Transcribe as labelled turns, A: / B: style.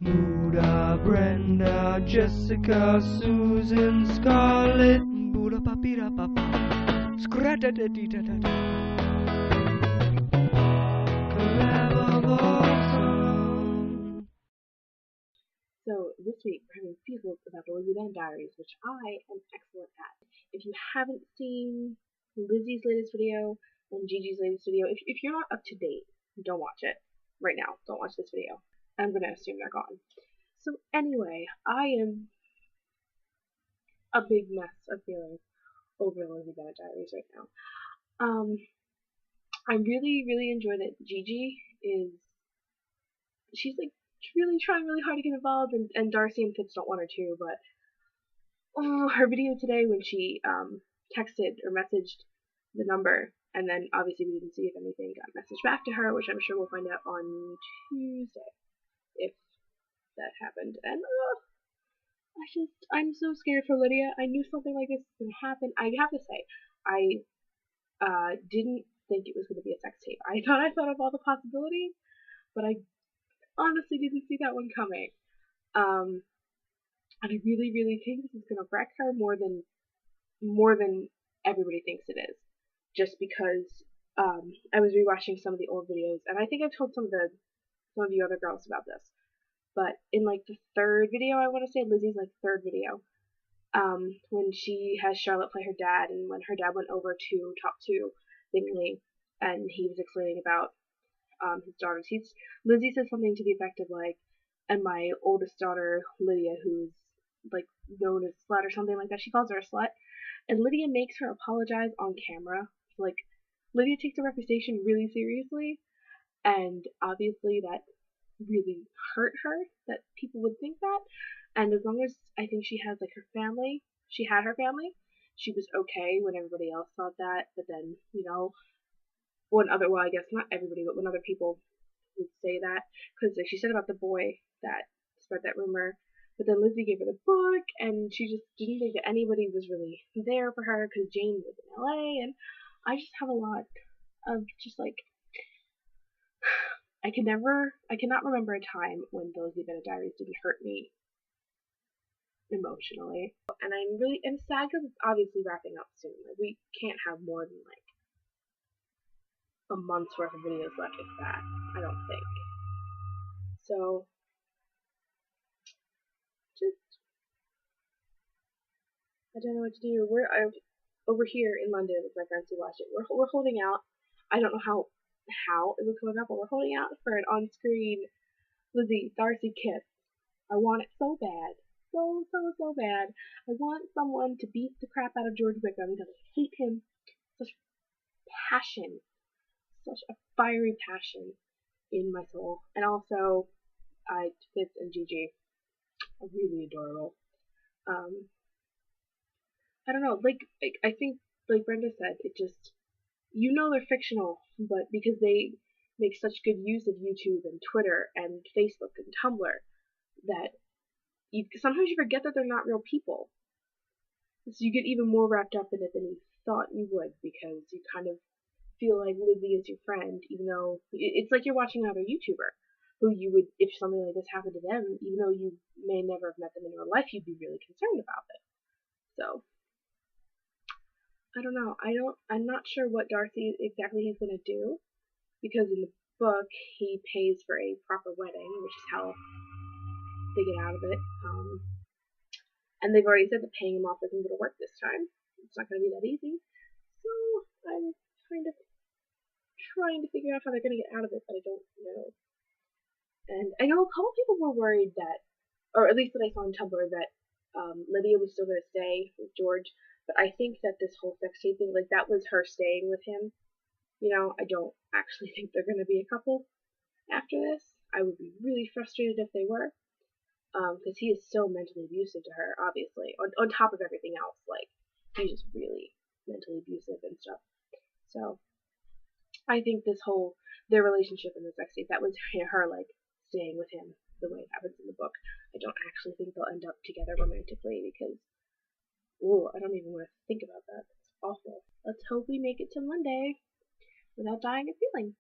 A: Buddha, Brenda, Jessica, Susan, Scarlett, Buddha, papira, papa, scratadadidadada.
B: So this week we're having feels about the Lizzie Bennet Diaries, which I am excellent at. If you haven't seen Lizzie's latest video and Gigi's latest video, if you're not up to date, don't watch it right now. Don't watch this video. I'm gonna assume they're gone. So anyway, I am a big mess of feelings over the Lizzie Bennet Diaries right now. I really enjoy that Gigi she's like really trying really hard to get involved, and Darcy and Fitz don't want her to, but her video today when she texted or messaged the number, and then obviously we didn't see if anything got messaged back to her, which I'm sure we'll find out on Tuesday if that happened. And I'm so scared for Lydia. I knew something like this was gonna happen. I have to say, I didn't think it was gonna be a sex tape. I thought of all the possibilities, but I honestly didn't see that one coming. And I really think this is gonna wreck her more than everybody thinks it is. Just because I was rewatching some of the old videos, and I think I've told some of the other girls about this. But in like the third video, I want to say Lizzie's like third video, when she has Charlotte play her dad, and when her dad went over to talk to Bingley, and he was explaining about his daughters. Lizzie said something to the effect of like, and my oldest daughter Lydia, who's like known as slut or something like that. She calls her a slut, and Lydia makes her apologize on camera. Like, Lydia takes her reputation really seriously, and obviously that really hurt her that people would think that. And as long as I think she has like her family, she had her family, she was okay when everybody else thought that. But then, I guess not everybody, but when other people would say that, because like she said about the boy that spread that rumor, but then Lizzie gave her the book, and she just didn't think that anybody was really there for her because Jane was in LA, and I just have a lot of just like, I cannot remember a time when the Lizzie Bennet Diaries didn't hurt me emotionally. And I'm sad because it's obviously wrapping up soon. Like, we can't have more than like a month's worth of videos left, if that. I don't think. So, I don't know what to do. We're over here in London with my friends who watch it. We're holding out. I don't know how it would come up, but we're holding out for an on-screen Lizzie Darcy kiss. I want it so bad. So bad. I want someone to beat the crap out of George Wickham because I hate him. Such passion. Such a fiery passion in my soul. And also, Fitz and Gigi are really adorable. I don't know, like, I think, like Brenda said, it just, they're fictional, but because they make such good use of YouTube and Twitter and Facebook and Tumblr, that sometimes you forget that they're not real people. So you get even more wrapped up in it than you thought you would, because you kind of feel like Lizzie is your friend, even though it's like you're watching another YouTuber who you would, if something like this happened to them, even though you may never have met them in real life, you'd be really concerned about it. So, I don't know. I'm not sure what Darcy exactly he's gonna do, because in the book he pays for a proper wedding, which is how they get out of it. And they've already said that paying him off isn't gonna work this time. It's not gonna be that easy. So I'm kind of trying to figure out how they're gonna get out of it, but I don't know. And I know a couple people were worried that, or at least that I saw on Tumblr, that Lydia was still gonna stay with George. But I think that this whole sex tape thing, like, that was her staying with him. I don't actually think they're going to be a couple after this. I would be really frustrated if they were. Because he is so mentally abusive to her, obviously. On top of everything else. Like, he's just really mentally abusive and stuff. So, I think their relationship in the sex tape, that was her, like, staying with him the way it happens in the book. I don't actually think they'll end up together romantically, because I don't even want to think about that. It's awful. Let's hope we make it to Monday without dying of feeling.